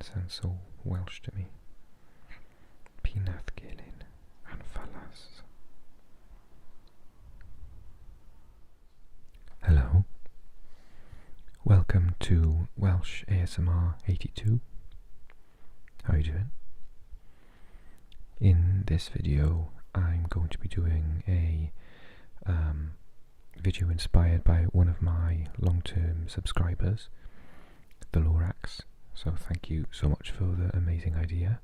sounds so Welsh to me. Pinath Gelin and Falas. Hello. Welcome to Welsh ASMR 82. How are you doing? In this video I'm going to be doing a video inspired by one of my long-term subscribers, the Lorax. So thank you so much for the amazing idea.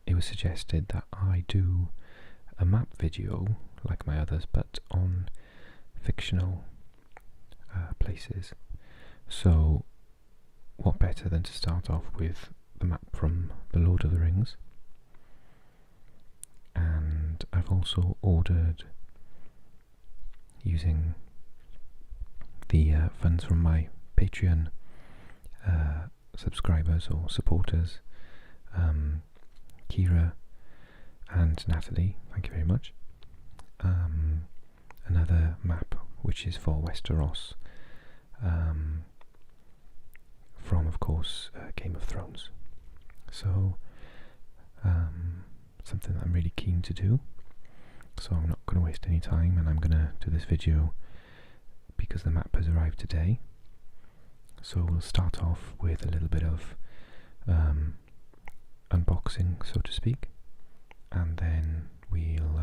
It was suggested that I do a map video like my others, but on fictional places. So what better than to start off with the map from The Lord of the Rings. And I've also ordered, using the funds from my Patreon subscribers or supporters, Kira and Natalie, thank you very much, another map which is for Westeros, from of course Game of Thrones. So something that I'm really keen to do, so I'm not going to waste any time and I'm going to do this video because the map has arrived today. So we'll start off with a little bit of unboxing, so to speak, and then we'll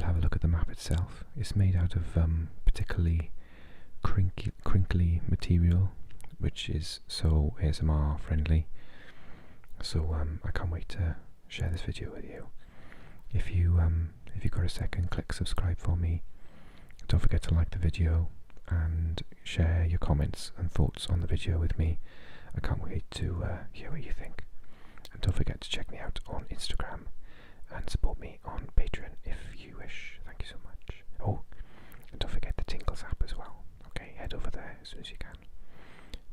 have a look at the map itself. It's made out of particularly crinkly material, which is so ASMR friendly. So I can't wait to share this video with you. If you've got a second, click subscribe for me. Don't forget to like the video and share your comments and thoughts on the video with me. I can't wait to hear what you think. And don't forget to check me out on Instagram and support me on Patreon if you wish. Thank you so much. Oh, and don't forget the Tingles app as well. Okay, head over there as soon as you can.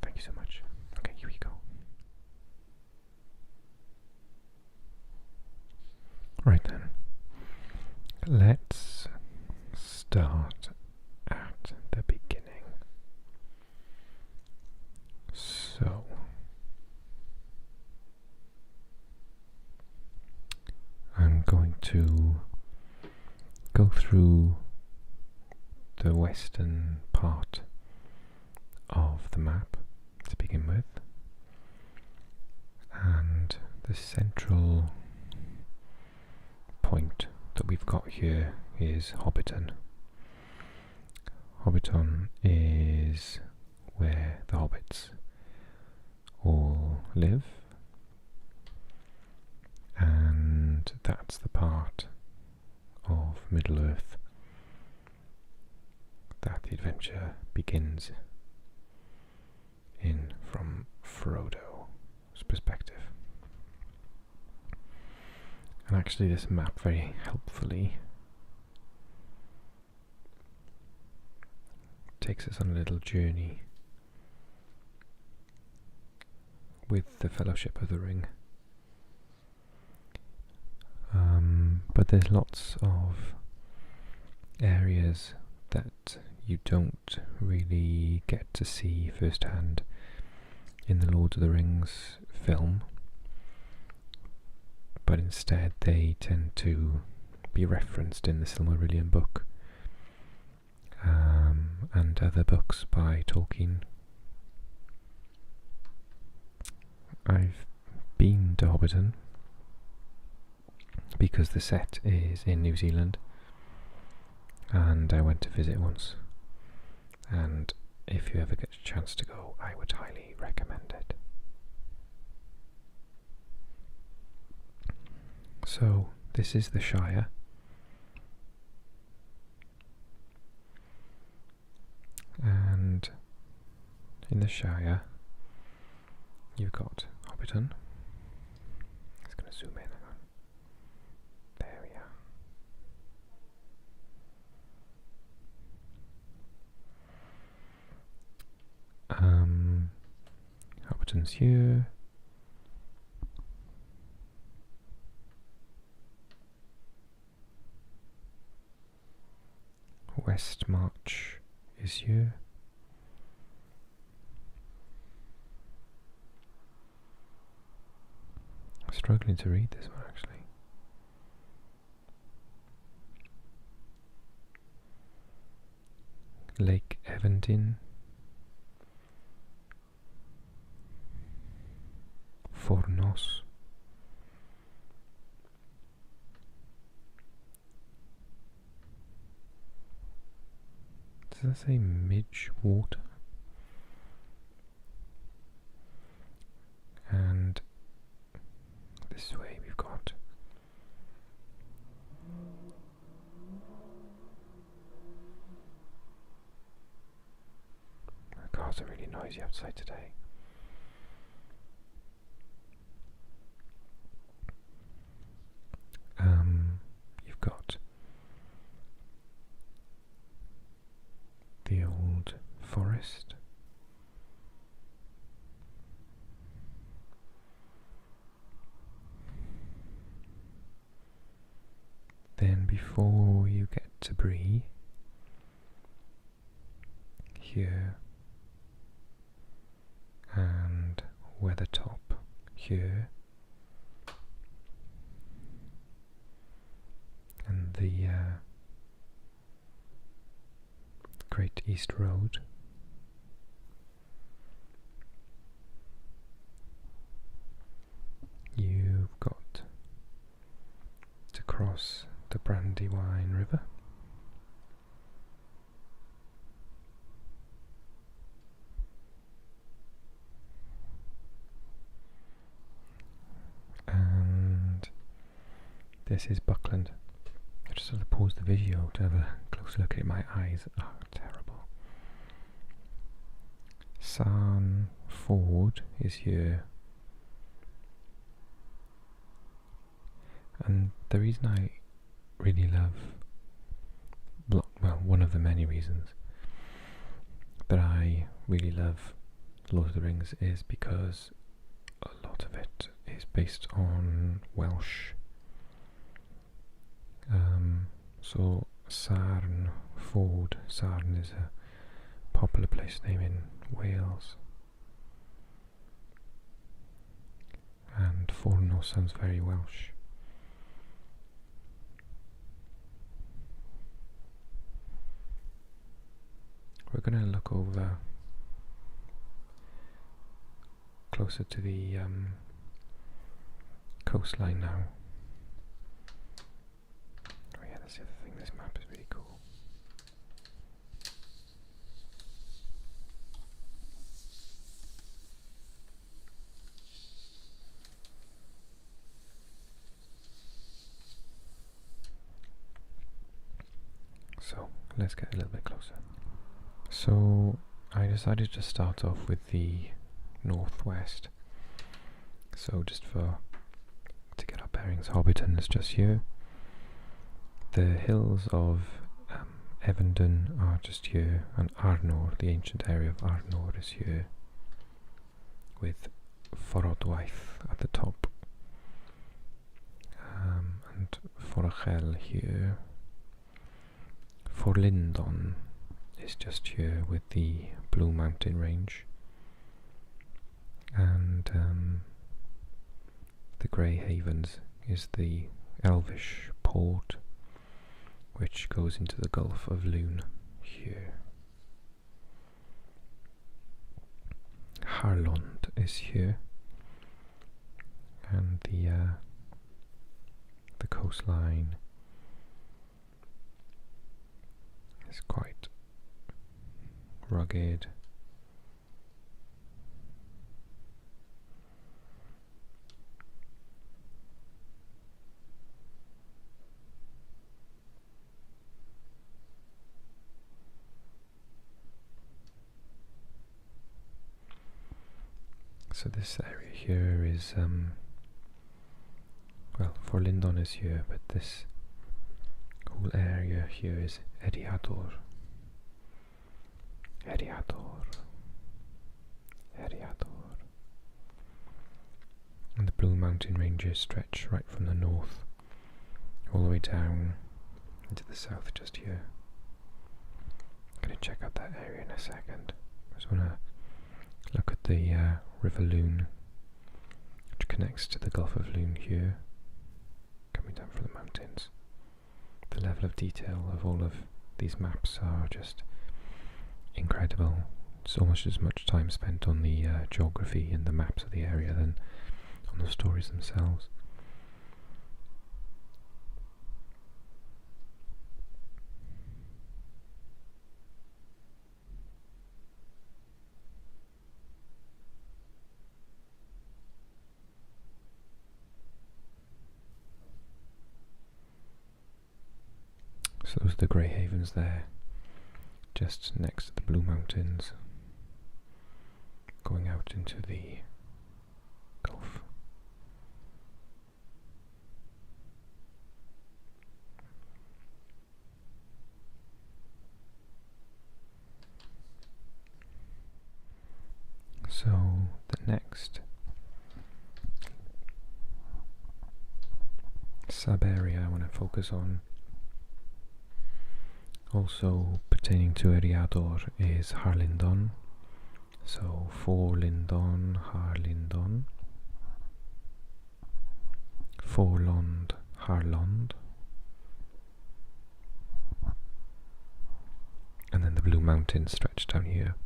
Thank you so much. Okay, here we go. Right then, let's start at the beginning. So, I'm going to go through the western part of the map to begin with, and the central point that we've got here is Hobbiton. Hobbiton is where the hobbits all live, and that's the part of Middle-earth that the adventure begins in from Frodo's perspective. And actually this map very helpfully takes us on a little journey with the Fellowship of the Ring. But there's lots of areas that you don't really get to see firsthand in the Lord of the Rings film, but instead they tend to be referenced in the Silmarillion book and other books by Tolkien. I've been to Hobbiton because the set is in New Zealand, and I went to visit once, and if you ever get a chance to go, I would highly recommend it. So this is the Shire, and in the Shire you've got Hobbiton. Just going to zoom in. Hang on. There we are. Hobbiton's here. Westmarch is here. Struggling to read this one actually. Lake Evandin, Fornos, does that say Midgewater? And this way we've got the cars are really noisy outside today. You've got the old forest. Then before you get to Bree, here, and Weathertop here, and the Great East Road. You've got to cross the Brandywine River. And this is Buckland. I just have to pause the video to have a close look at my eyes. Oh, terrible. Ford is here. And the reason I really love, well, one of the many reasons that I really love Lord of the Rings is because a lot of it is based on Welsh. So Sarn Ford, Sarn is a popular place name in Wales, and Forno sounds very Welsh. We're going to look over closer to the coastline now. Oh yeah, that's the other thing, this map is really cool. So, let's get a little bit closer. So, I decided to start off with the northwest. So, just to get our bearings, Hobbiton is just here. The hills of Evandon are just here, and Arnor, the ancient area of Arnor, is here, with Forodwaith at the top, and Forachel here. Forlindon is just here with the Blue Mountain Range, and the Grey Havens is the Elvish port which goes into the Gulf of Lune here. Harlond is here, and the coastline is quite rugged. So this area here is, well, Forlindon is here, but this whole area here is Eriador. And the Blue Mountain Ranges stretch right from the north all the way down into the south just here. I'm going to check out that area in a second. I just want to look at the River Lune, which connects to the Gulf of Loon here, coming down from the mountains. The level of detail of all of these maps are just incredible. It's almost as much time spent on the geography and the maps of the area than on the stories themselves. So those are the Grey Havens there, just next to the Blue Mountains, going out into the Gulf. So the next sub-area I want to focus on, also pertaining to Eriador, is Harlindon. So Forlindon, Harlindon, Forlond, Harlond, and then the Blue Mountains stretch down here.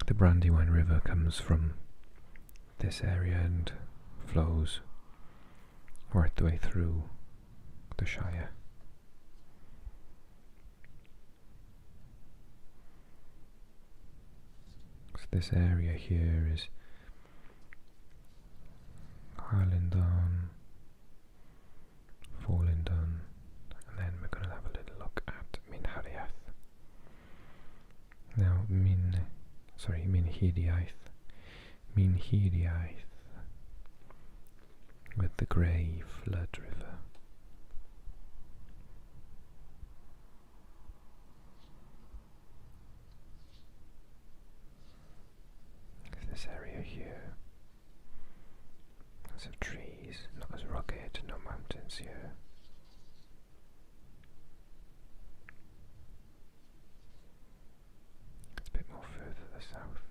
The Brandywine River comes from this area and flows right the way through the Shire. So this area here is Harlindon, Forlindon, and then we're going to have a little look at Minhariath. Now Minhiriaith, with the Grey Flood River. This area here, lots of trees, not as rugged, no mountains here. It's a bit more further to the south.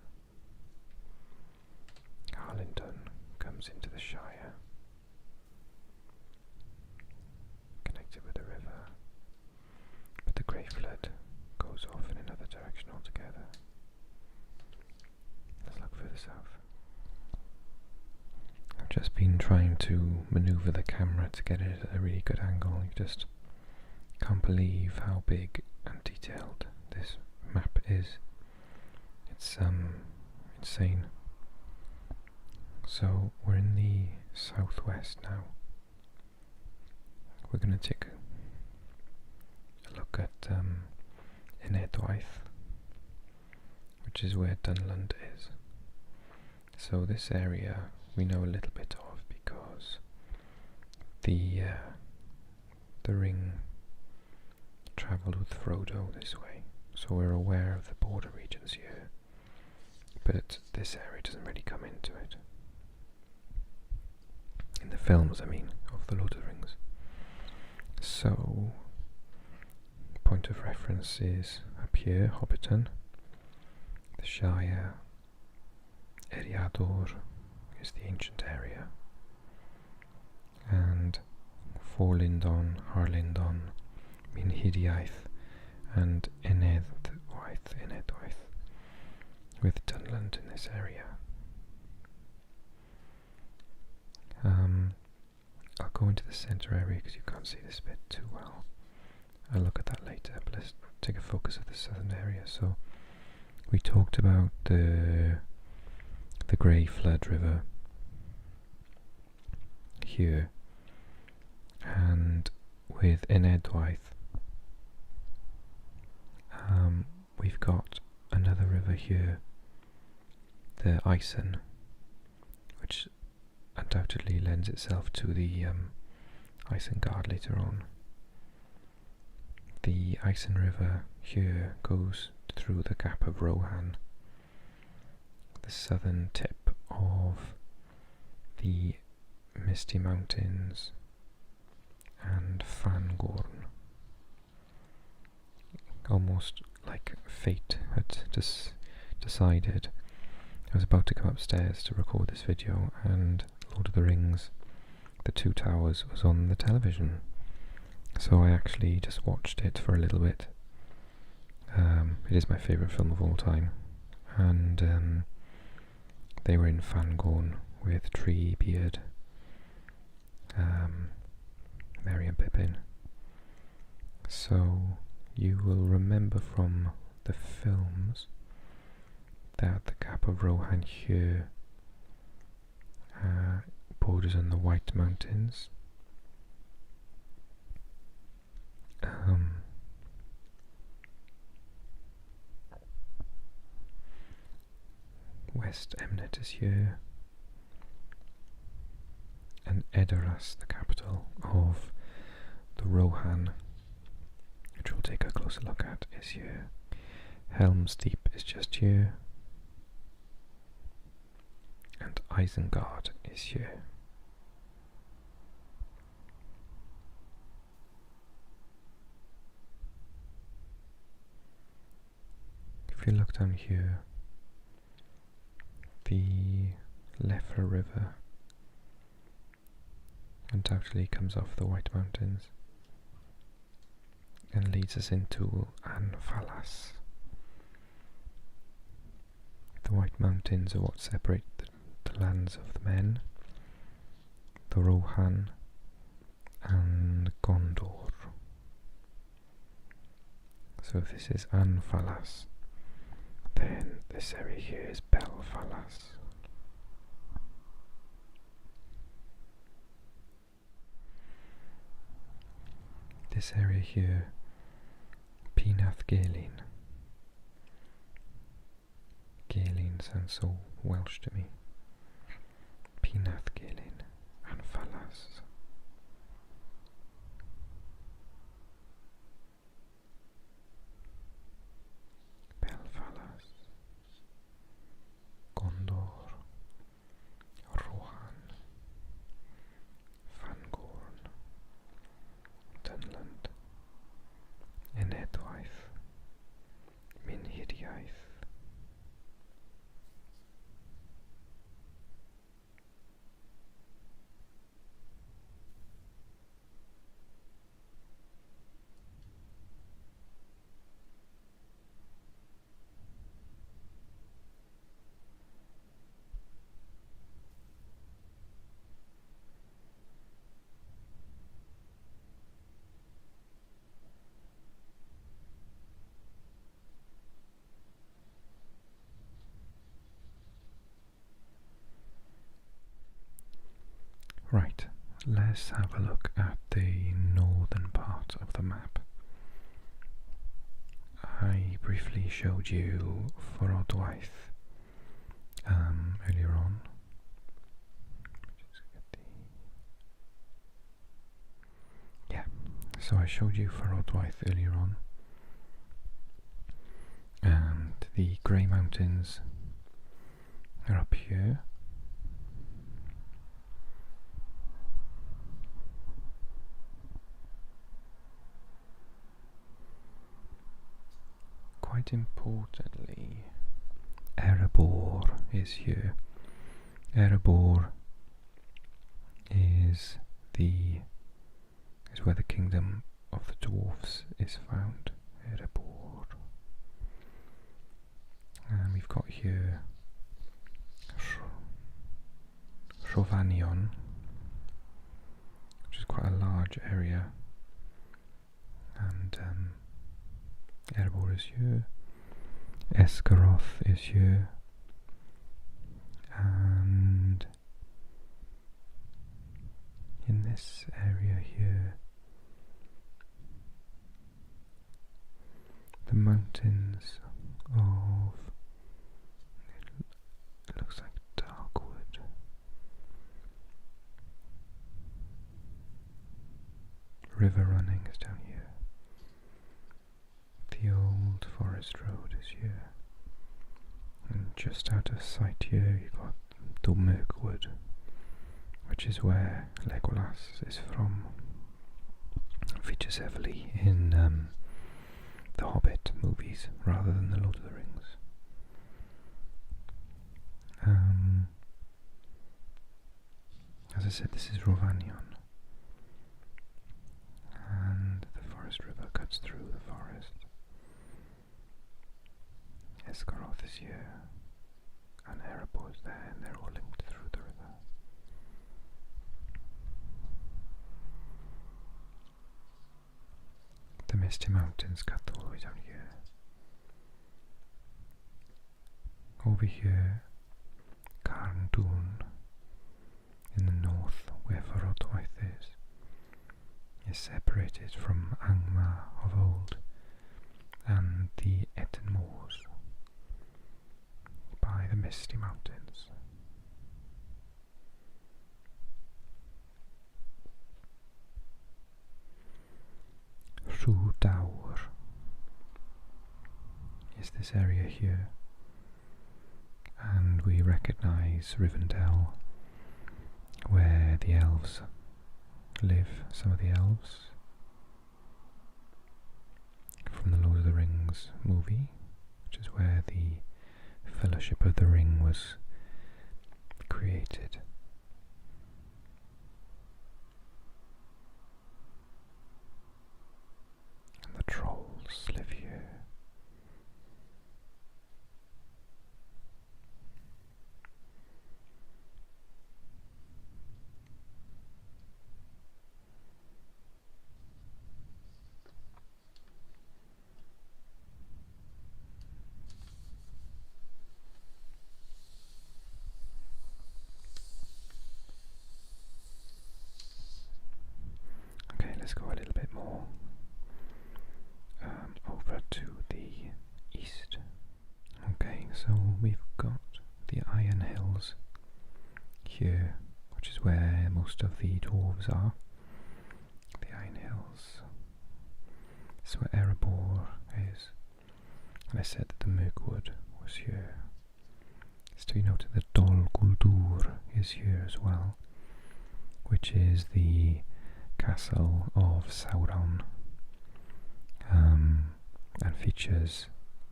Harlindon comes into the Shire, connected with the river, but the Grey Flood goes off in another direction altogether. Let's look further south. I've just been trying to maneuver the camera to get it at a really good angle. You just can't believe how big and detailed this map is. It's insane. So we're in the southwest now. We're going to take a look at Inedwaith, which is where Dunland is. So this area we know a little bit of because the ring travelled with Frodo this way, so we're aware of the border regions here, but this area doesn't really come into it. In the films, I mean, of the Lord of the Rings. So, point of reference is up here, Hobbiton, the Shire, Eriador is the ancient area, and Forlindon, Harlindon, Minhiriaith, and Inedwaith, with Dunland in this area. I'll go into the centre area because you can't see this bit too well. I'll look at that later, but let's take a focus of the southern area. So we talked about the Grey Flood River here, and with Inedwaith we've got another river here, the Ison, which undoubtedly lends itself to the Isengard later on. The Ison River here goes through the Gap of Rohan, the southern tip of the Misty Mountains and Fangorn. Almost like fate had decided, I was about to come upstairs to record this video, and Lord of the Rings, The Two Towers, was on the television. So I actually just watched it for a little bit. It is my favourite film of all time. And they were in Fangorn with Treebeard, Merry and Pippin. So you will remember from the films that the Gap of Rohan here borders on the White Mountains. West Emnet is here, and Edoras, the capital of the Rohan, which we'll take a closer look at, is here. Helm's Deep is just here, and Isengard is here. If you look down here, the Lefer River undoubtedly comes off the White Mountains and leads us into Anfalas. The White Mountains are what separate the lands of the men, the Rohan and Gondor. So if this is Anfalas, then this area here is Belfalas. This area here, Penath Gaelin. Gaelin sounds so Welsh to me. Penath Gaelin and Falas. Belfalas, Gondor, Rohan, Fangorn, Dunland, Enedwaith, Minhiriaeth. Right, let's have a look at the northern part of the map. I briefly showed you Forodwaith earlier on. Yeah, so I showed you Forodwaith earlier on, and the Grey Mountains are up here. Quite importantly, Erebor is here. Erebor is where the kingdom of the dwarfs is found. Erebor. And we've got here Rhovanion, which is quite a large area, and Erebor is here, Esgaroth is here, and in this area here, the mountains of, it looks like Darkwood. River Running is down here. The old forest road is here, and just out of sight here you've got the Mirkwood, which is where Legolas is from. It features heavily in the Hobbit movies rather than the Lord of the Rings. I said, this is Rovanion, and the Forest River cuts through the forest. Esgaroth is here, and Erebor is there, and they're all linked through the river. The Misty Mountains cut all the way down here. Over here, Carndún, in the north, where Forodwaith is separated from Angmar of old and the Etten Moors by the Misty Mountains. Rhwdawr is this area here, and we recognise Rivendell, where the elves live, some of the elves from the Lord of the Rings movie, which is where the Fellowship of the Ring was created. And the trolls live here. Let's go a little bit more over to the east. Okay, so we've got the Iron Hills here, which is where most of the dwarves are. The Iron Hills. This is where Erebor is. And I said that the Mirkwood was here. It's to be noted that Dol Guldur is here as well, which is the castle of Sauron, and features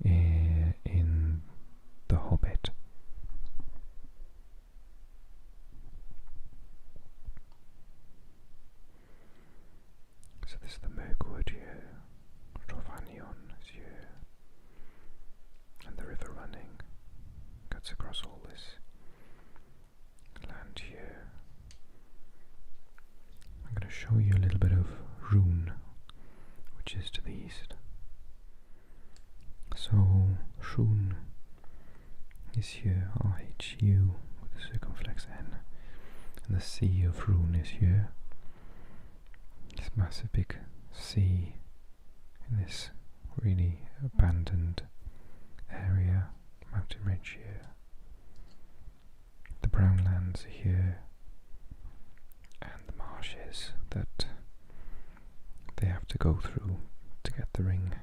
in The Hobbit. So this is the Mirkwood here, Rovanion is here, and the river running cuts across all this land here. I'm going to show you a little bit of Rhûn, which is to the east. So Rhûn is here, R-H-U with a circumflex N, and the Sea of Rhûn is here. This massive big sea in this really abandoned area, mountain ridge here. The brown lands are here, and the marshes that they have to go through to get the ring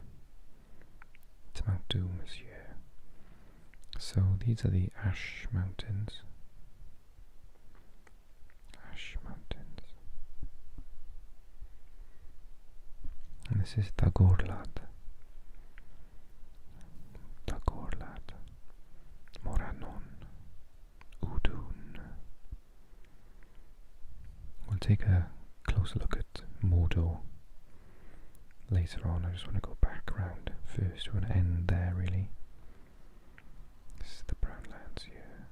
to Mount Doom is here. So these are the Ash Mountains. Ash Mountains. And this is Dagorlad. Dagorlad. Morannon. Udun. We'll take a closer look at Mordor later on. I just want to go back around first. We want to end there really. This is the brown lands here.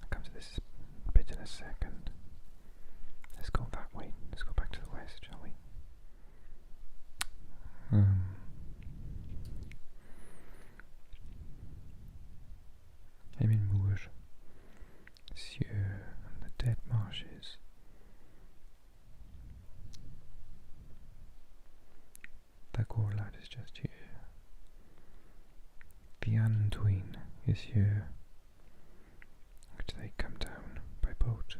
I'll come to this bit in a second. Let's go that way. Let's go back to the west, shall we? Emin Moor, Shire, and the Dead Marshes. Dagorlad is just here. The Anduin is here, which they come down by boat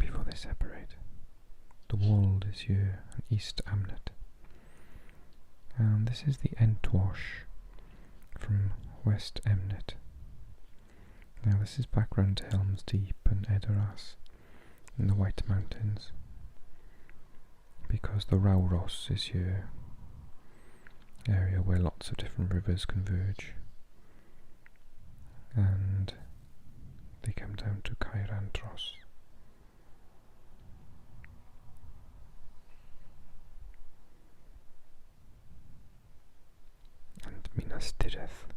before they separate. The Wold is here, and East Amnet. And this is the Entwash from West Emnet. Now this is background to Helm's Deep and Edoras in the White Mountains, because the Rauros is here, area where lots of different rivers converge, and they come down to Caerandros. And Minas Tirith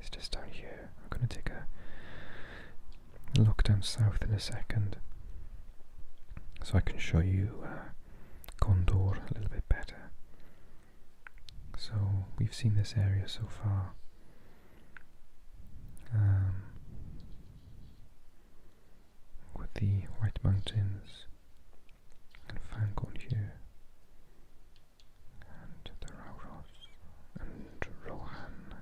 is just down here. I'm going to take a look down south in a second so I can show you Gondor a little bit better. So we've seen this area so far. With the White Mountains and Fangorn here, and the Rauros and Rohan,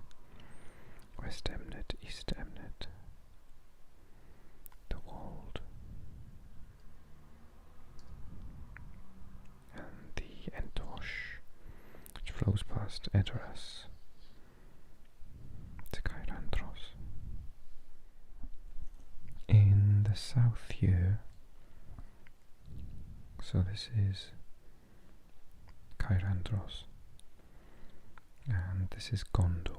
West Emnet, East Emnet, the Wold, and the Entosh, which flows past Edoras to Caerandros. In the south here, so this is Caerandros, and this is Gondor.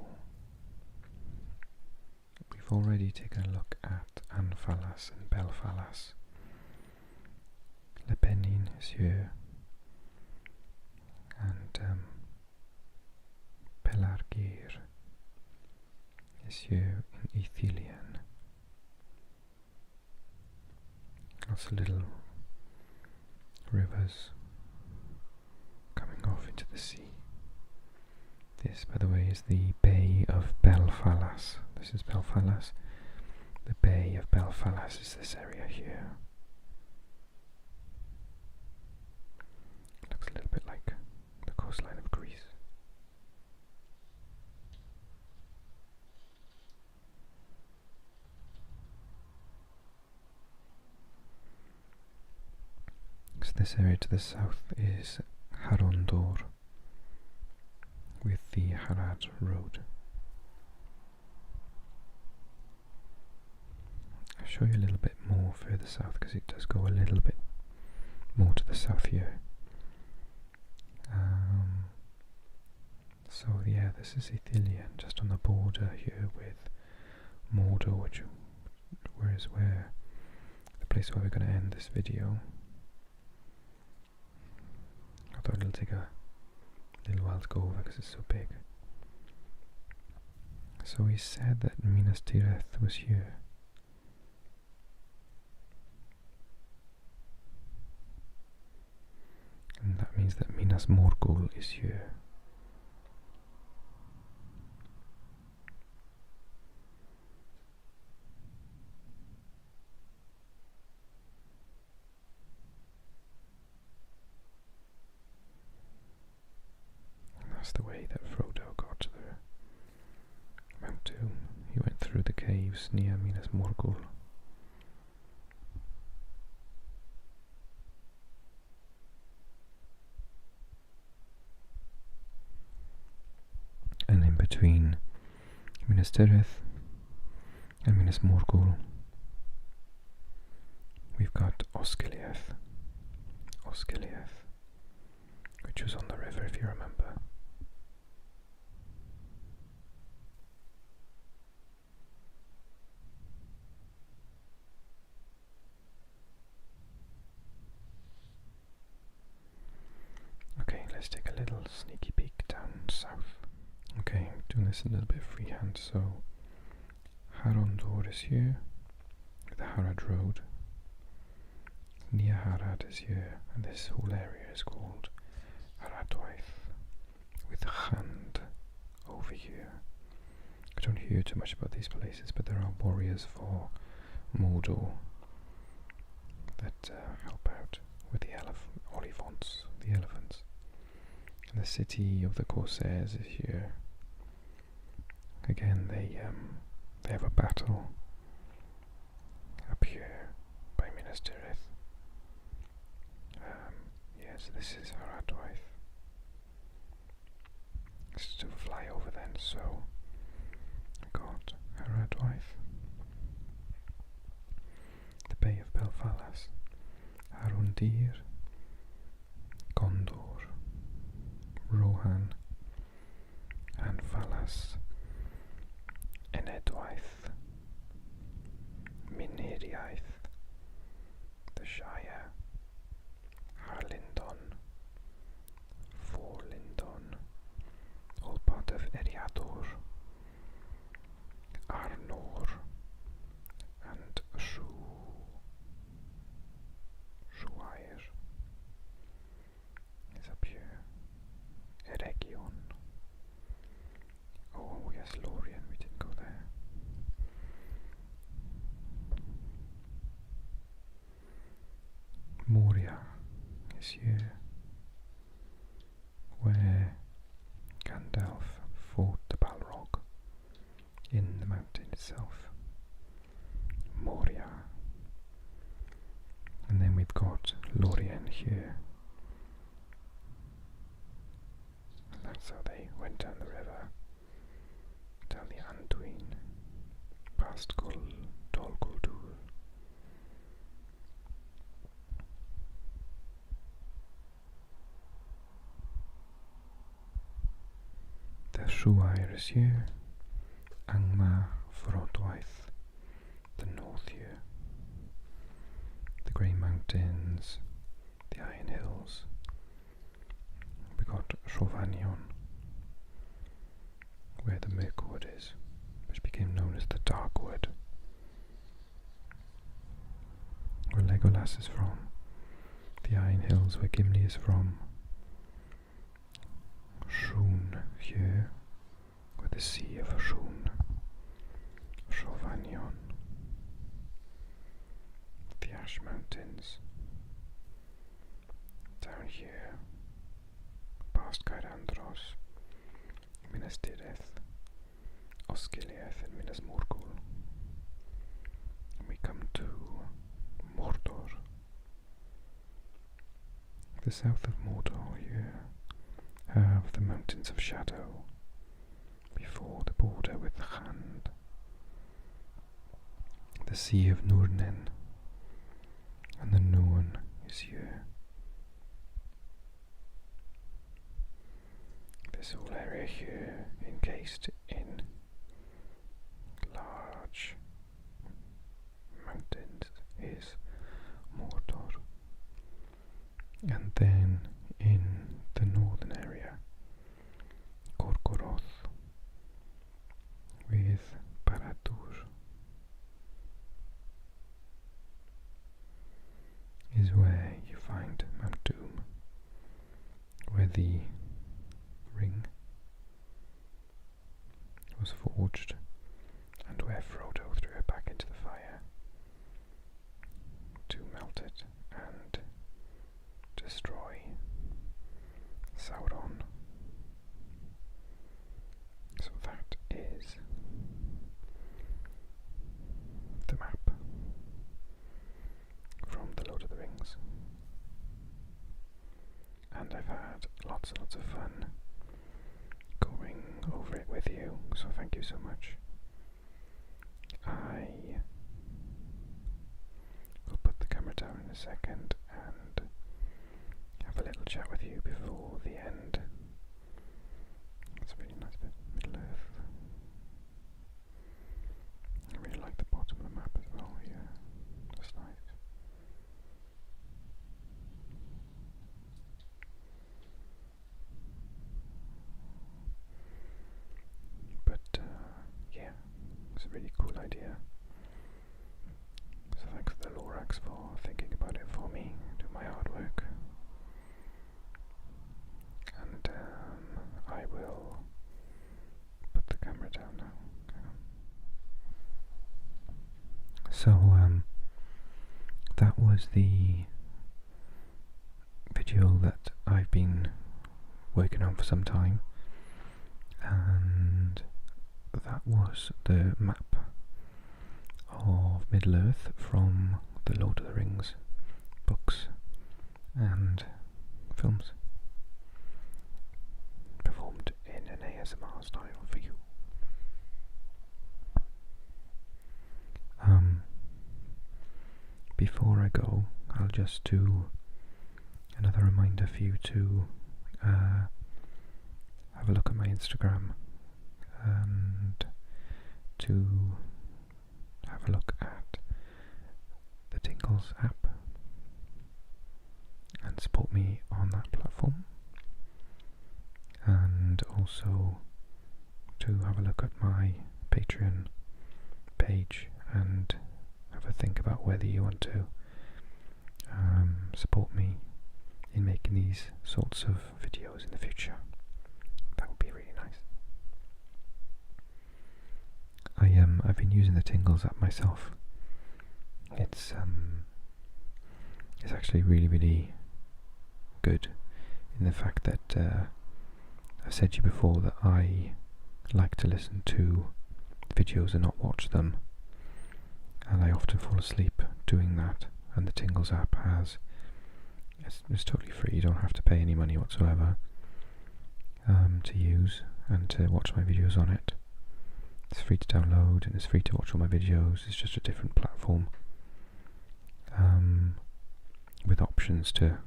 We've already taken a look at Anfalas and Belfalas. Lepenin is here, and Pelargir is here in Ithilien. Lots of little rivers coming off into the sea. This, by the way, is the Bay of Belfalas. This is Belfalas. The Bay of Belfalas is this area here. Looks a little bit like the coastline of Greece. So this area to the south is Harondor with the Harad Road. I'll show you a little bit more further south because it does go a little bit more to the south here. So yeah, this is Ithilien, just on the border here with Mordor, which is where the place where we're going to end this video. I thought it'll take a little while to go over because it's so big. So he said that Minas Tirith was here. And that means that Minas Morgul is here. That's the way that Frodo got to the Mount Doom. He went through the caves near Minas Morgul. And in between Minas Tirith and Minas Morgul, we've got Osgiliath, which was on the river, if you remember. Okay, let's take a little sneaky peek down south. Okay, I'm doing this a little bit freehand, so Harondor is here, the Harad Road. Near Harad is here, and this whole area is called Haradwaith, with Chand over here. I don't hear too much about these places, but there are warriors for Mordor that help out with the Olivants, the elephants. And the city of the Corsairs is here. Again, they have a battle up here by Minas Tirith. Yes, this is Haradwaith. Let's do a fly over then. So I got Haradwaith, the Bay of Belfalas, Arundir, Gondor, Rohan, Cenedwaith, Mynediaeth, the Shire, Harlindon, Forlindon, all part of Eriador, Arnor, and Shire is up here. Eregion. Oh yes, Lorien, we didn't go there. Moria is here, where Gandalf fought the Balrog in the mountain itself. Moria. And then we've got Lorien here. And that's how they went down the river, down the Anduin, past Dol Guldur. The Shire is here, Angmar Frodwaith, the north here, the Grey Mountains, the Iron Hills. We got Rovanion, where the Mirkwood is, which became known as the Darkwood, where Legolas is from, the Iron Hills where Gimli is from, Shroon here, with the Sea of Shroon, Rovanion, the Ash Mountains, down here, past Cairandros, Minas Tirith, Osgiliath and Minas Morgul, and we come to Mordor, the south of Mordor here. Have the Mountains of Shadow before the border with Hand, the Sea of Nurnen, and the Norn is here. This whole area here encased in large mountains is Mordor, and then in the northern area, Gorgoroth with Barad-dûr is where you find Mount Doom, where the ring was forged and where Frodo threw it back into the fire to melt it and destroy Sauron. So that is the map from the Lord of the Rings, and I've had lots and lots of fun going over it with you, so thank you so much. I will put the camera down in a second and have a little chat with you before the end. It's a really nice bit, Middle Earth. I really like the bottom of the map as well here. That's nice. But yeah, it's a really cool idea. So thanks to the Lorax for thinking about it for me, do my hard work. And I will put the camera down now. So that was the video that I've been working on for some time, and that was the map of Middle-earth from the Lord of the Rings books and films, performed in an ASMR style for you. Before I go, I'll just do another reminder for you to have a look at my Instagram and to have a look at the Tingles app and support me on that platform, and also to have a look at my Patreon page and have a think about whether you want to support me in making these sorts of videos in the future. That would be really nice. I've been using the Tingles app myself. It's actually really good in the fact that I've said to you before that I like to listen to videos and not watch them, and I often fall asleep doing that, and the Tingles app it's totally free. You don't have to pay any money whatsoever to use and to watch my videos on it. It's free to download and it's free to watch all my videos. It's just a different platform with options to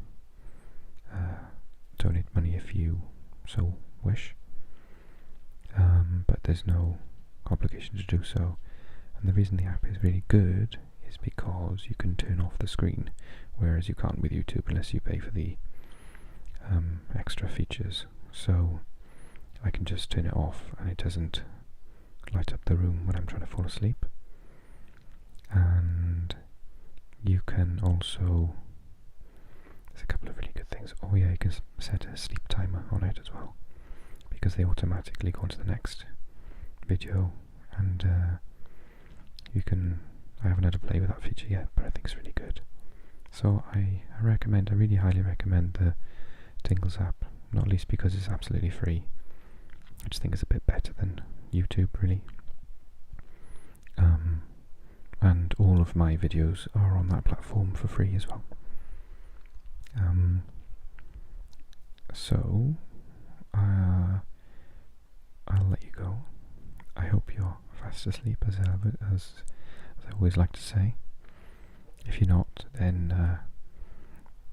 donate money if you so wish, but there's no obligation to do so. And the reason the app is really good is because you can turn off the screen, whereas you can't with YouTube unless you pay for the extra features. So I can just turn it off and it doesn't light up the room when I'm trying to fall asleep. And you can also, there's a couple of really good things. Oh yeah, you can set a sleep timer on it as well, because they automatically go on to the next video, and I haven't had to play with that feature yet, but I think it's really good. So I really highly recommend the Tingles app, not least because it's absolutely free. I just think it's a bit better than YouTube, really. And all of my videos are on that platform for free as well. So I'll let you go. I hope you're fast asleep, as I always like to say. If you're not, then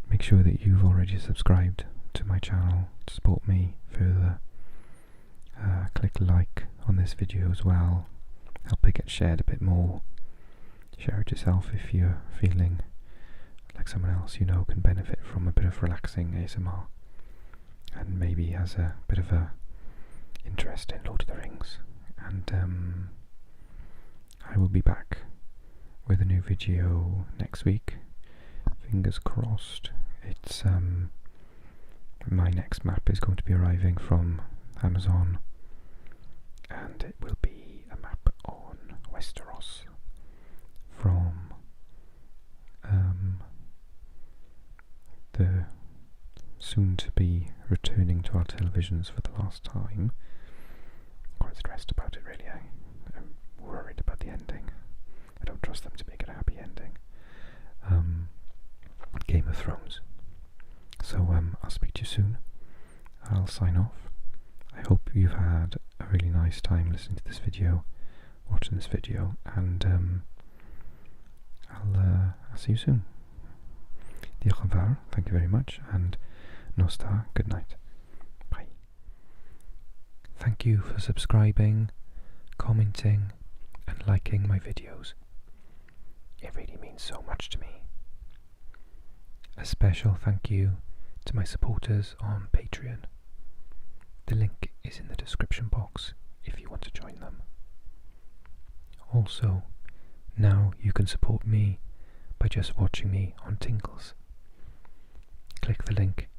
make sure that you've already subscribed to my channel to support me further. Click like on this video as well. Help it get shared a bit more. Share it yourself if you're feeling like someone else you know can benefit from a bit of relaxing ASMR and maybe has a bit of a interest in Lord of the Rings. And I will be back with a new video next week. Fingers crossed. It's my next map is going to be arriving from Amazon, and it will be a map on Westeros from the soon to be returning to our televisions for the last time. Quite stressed about it, really. I'm worried about the ending. I don't trust them to make it a happy ending. Game of Thrones. So I'll speak to you soon. I'll sign off. I hope you've had a really nice time listening to this video, watching this video, and I'll see you soon. Diolch yn fawr, thank you very much, and nos da, good night. Bye. Thank you for subscribing, commenting, and liking my videos. It really means so much to me. A special thank you to my supporters on Patreon. The link is in the description box if you want to join them. Also, now you can support me by just watching me on Tingles. Click the link